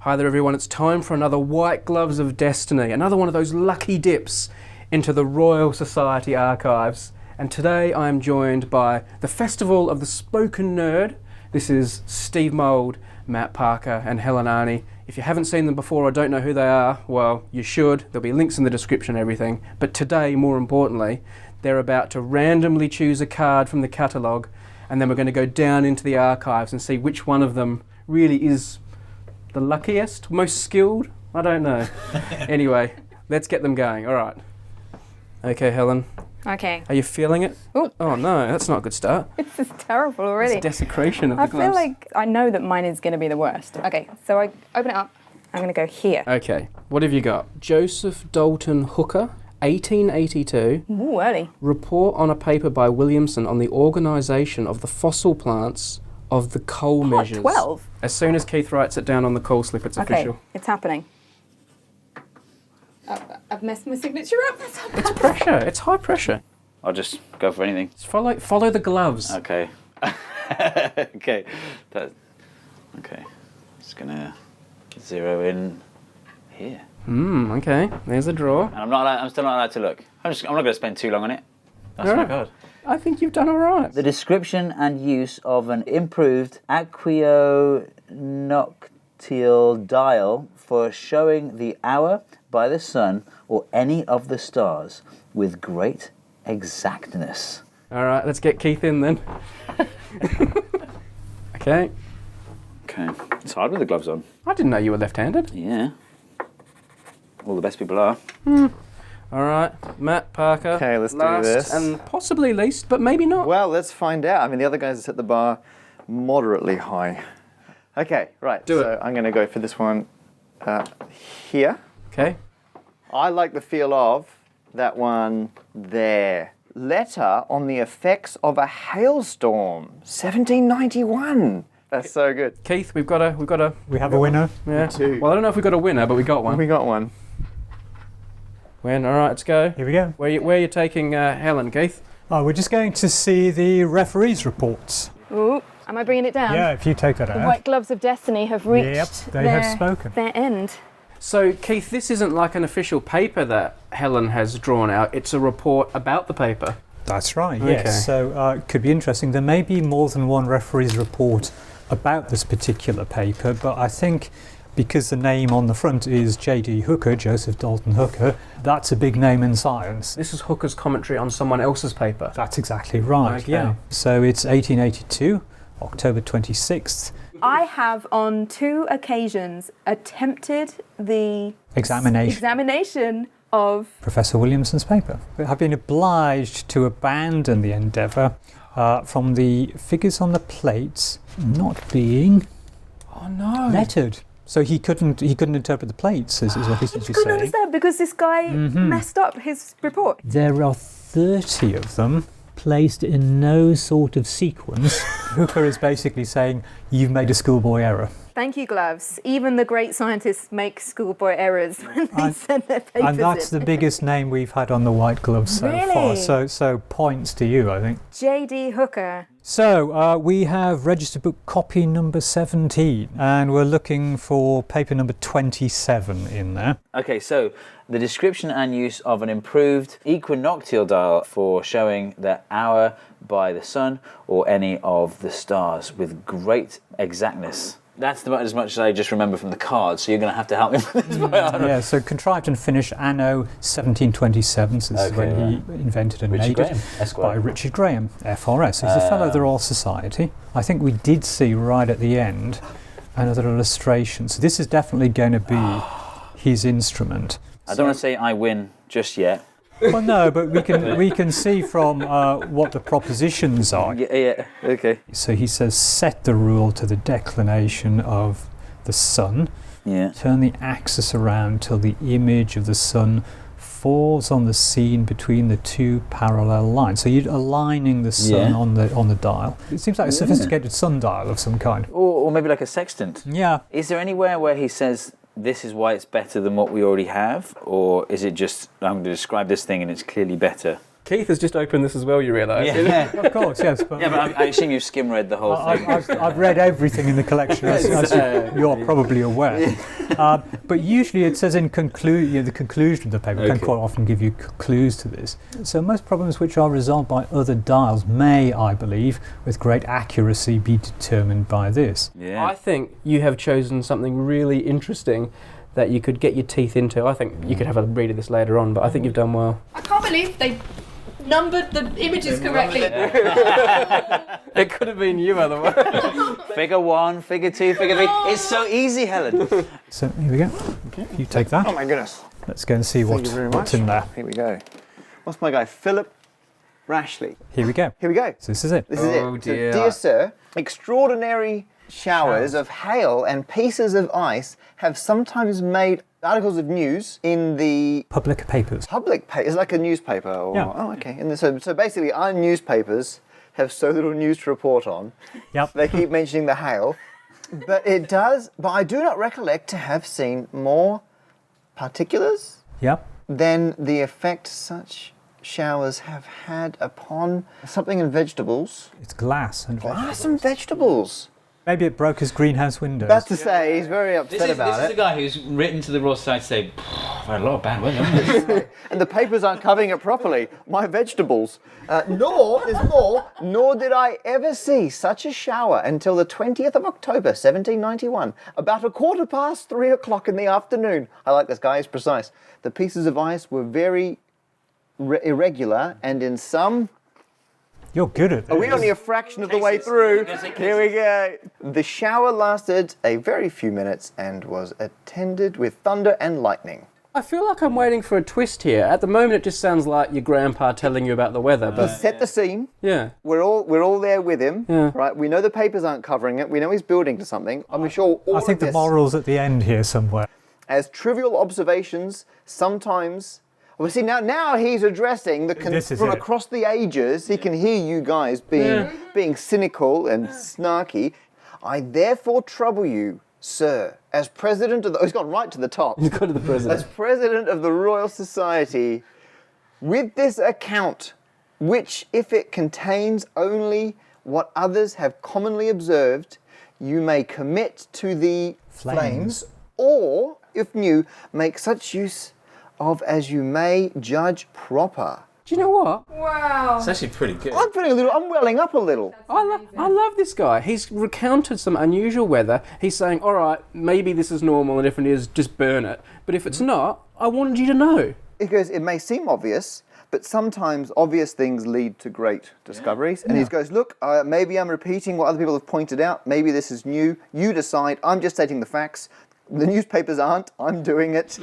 Hi there everyone, it's time for another White Gloves of Destiny, another one of those lucky dips into the Royal Society archives. And today I am joined by the Festival of the Spoken Nerd. This is Steve Mould, Matt Parker and Helen Arney. If you haven't seen them before or don't know who they are, well, you should. There'll be links in the description and everything. But today, more importantly, they're about to randomly choose a card from the catalogue, and then we're going to go down into the archives and see which one of them really is the luckiest, most skilled? I don't know. Anyway, let's get them going. All right. Okay, Helen. Okay. Are you feeling it? Ooh. Oh no, that's not a good start. This is terrible already. It's desecration of the gloves. I feel like I know that mine is going to be the worst. Okay, so I open it up. I'm going to go here. Okay, what have you got? Joseph Dalton Hooker, 1882. Ooh, early. Report on a paper by Williamson on the organisation of the fossil plants of the coal measures. 12? As soon as Keith writes it down on the call slip, it's official. Okay, it's happening. I've messed my signature up. It's pressure. It's high pressure. I'll just go for anything. Just follow the gloves. Okay. Okay. Okay. Just gonna zero in here. Okay. There's a draw. And I'm still not allowed to look. I'm not gonna spend too long on it. That's All my right. God. I think you've done all right. The description and use of an improved aequinoctial dial for showing the hour by the sun or any of the stars with great exactness. All right, let's get Keith in then. Okay. Okay. It's hard with the gloves on. I didn't know you were left-handed. Yeah. All the best people are. All right, Matt Parker. Okay, let's do last this. And possibly least, but maybe not. Well, let's find out. I mean, the other guys set the bar moderately high. Okay, right. Do so it. I'm going to go for this one here. Okay. I like the feel of that one there. Letter on the effects of a hailstorm, 1791. That's so good. Keith, we've got a. We have a winner. Yeah. Two. Well, I don't know if we've got a winner, but we got one. We got one. Win. All right, let's go. Here we go. Where are you taking Helen, Keith? Oh, we're just going to see the referees' reports. Ooh, am I bringing it down? Yeah, if you take that The out. White Gloves of Destiny have reached Yep, they have spoken. their end. So, Keith, this isn't like an official paper that Helen has drawn out. It's a report about the paper. That's right, Okay. yes. So it could be interesting. There may be more than one referee's report about this particular paper, but I think because the name on the front is J.D. Hooker, Joseph Dalton Hooker, that's a big name in science. This is Hooker's commentary on someone else's paper. That's exactly right, Okay. yeah. So it's 1882, October 26th. I have on 2 occasions attempted the examination of Professor Williamson's paper. We have been obliged to abandon the endeavour from the figures on the plates not being Oh no. lettered. So he couldn't interpret the plates, is what he's couldn't saying. understand because this guy messed up his report. There are 30 of them placed in no sort of sequence. Hooker is basically saying, you've made a schoolboy error. Thank you, Gloves. Even the great scientists make schoolboy errors when they send their papers And that's in. the biggest name we've had on the White Gloves so far. Really? So points to you, I think. J.D. Hooker. So we have registered book copy number 17, and we're looking for paper number 27 in there. Okay, so the description and use of an improved equinoctial dial for showing the hour by the sun or any of the stars with great exactness. That's about as much as I just remember from the card, so you're going to have to help me with this. Yeah, so contrived and finished anno 1727, so this is when he invented and Richard made Graham, it, Esquire. by Richard Graham, FRS. So he's a fellow of the Royal Society. I think we did see right at the end another illustration. So this is definitely going to be his instrument. I don't want to say I win just yet. Well, no, but we can see from what the propositions are. Yeah, okay. So he says, set the rule to the declination of the sun. Yeah. Turn the axis around till the image of the sun falls on the scene between the 2 parallel lines. So you're aligning the sun on the dial. It seems like a sophisticated sundial of some kind. Or maybe like a sextant. Yeah. Is there anywhere where he says this is why it's better than what we already have? Or is it just, I'm going to describe this thing and it's clearly better? Keith has just opened this as well, you realise? Yeah. Of course, yes. But Yeah, but I assume you've skim read the whole thing. I've read everything in the collection, as you're probably aware. But usually it says in the conclusion of the paper can quite often give you clues to this. So most problems which are resolved by other dials may, I believe, with great accuracy be determined by this. Yeah. I think you have chosen something really interesting that you could get your teeth into. I think you could have a read of this later on, but I think you've done well. I can't believe they numbered the images correctly. It could have been you otherwise. Figure 1, figure 2, figure 3. It's so easy, Helen. So here we go. Okay. You take that. Oh my goodness. Let's go and see Thank you very what's much. in there. Here we go. What's my guy? Philip Rashleigh. Here we go. Here we go. So this is it. This is Oh, it. dear. So, dear sir, extraordinary showers of hail and pieces of ice have sometimes made articles of news in the Public papers. public paper. It's like a newspaper. Or, Yeah. Oh, okay. And so basically, our newspapers have so little news to report on. Yep. They keep mentioning the hail. But I do not recollect to have seen more particulars Yep. than the effect such showers have had upon something in vegetables. It's glass and Glass and vegetables. maybe it broke his greenhouse windows. That's to say, he's very upset about This is it. the guy who's written to the Royal Society to say, I've had a lot of bad weather, haven't I?" And the papers aren't covering it properly. My vegetables. Nor did I ever see such a shower until the 20th of October, 1791, about 3:15 o'clock in the afternoon. I like this guy, he's precise. The pieces of ice were very irregular, and in some... You're good at this. Are we only a fraction of the way through? Here we go. The shower lasted a very few minutes and was attended with thunder and lightning. I feel like I'm waiting for a twist here. At the moment, it just sounds like your grandpa telling you about the weather. But Set the scene. yeah, We're all there with him, Yeah. right? We know the papers aren't covering it. We know he's building to something. I'm sure all I think of the this, moral's at the end here somewhere. as trivial observations, sometimes. Well, see now he's addressing This is from it. across the ages. He can hear you guys being cynical and snarky. I therefore trouble you, sir, as president of the. Oh, he's gone right to the top. he's gone to the president. As president of the Royal Society, with this account, which, if it contains only what others have commonly observed, you may commit to the flames, or, if new, make such use of as you may judge proper. Do you know what? Wow. It's actually pretty good. I'm welling up a little. I love this guy. He's recounted some unusual weather. He's saying, all right, maybe this is normal, and if it is, just burn it. But if it's not, I wanted you to know. Because it may seem obvious, but sometimes obvious things lead to great discoveries. And he goes, look, maybe I'm repeating what other people have pointed out. Maybe this is new. You decide. I'm just stating the facts. The newspapers aren't. I'm doing it.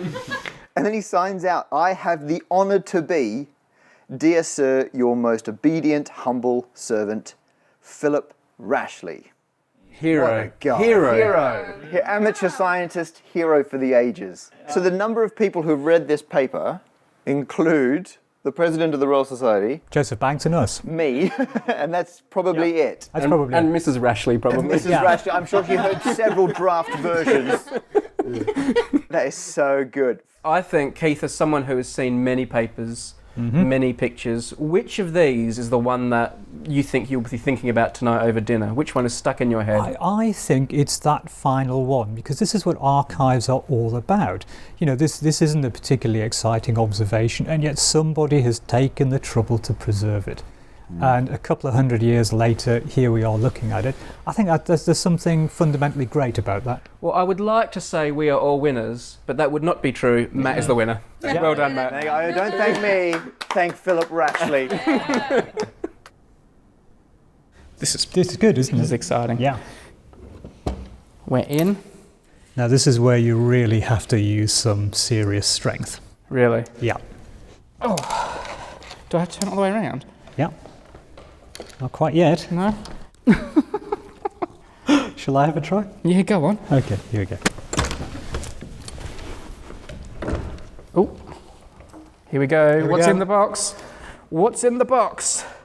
And then he signs out, I have the honour to be, dear sir, your most obedient, humble servant, Philip Rashleigh. Hero. What a guy. Hero. Amateur scientist, hero for the ages. So the number of people who've read this paper include the president of the Royal Society, Joseph Banks and us. me, and that's probably it. That's probably And Mrs. Rashleigh, probably. Mrs. Rashleigh, I'm sure she heard several draft versions. That is so good. I think, Keith, as someone who has seen many papers, many pictures, which of these is the one that you think you'll be thinking about tonight over dinner? Which one is stuck in your head? I think it's that final one, because this is what archives are all about. You know, this isn't a particularly exciting observation, and yet somebody has taken the trouble to preserve it. And a couple of hundred years later, here we are looking at it. I think that there's something fundamentally great about that. Well, I would like to say we are all winners, but that would not be true. Matt is the winner. Well done, Matt. There you go. Don't thank me, thank Philip Rashleigh. This is good, isn't it? exciting. Yeah. We're in. Now this is where you really have to use some serious strength. Really? Yeah. Do I have to turn it all the way around? Yeah. Not quite yet. No? Shall I have a try? Yeah, go on. Okay, here we go. Oh, here we go. we What's go. in the box? What's in the box?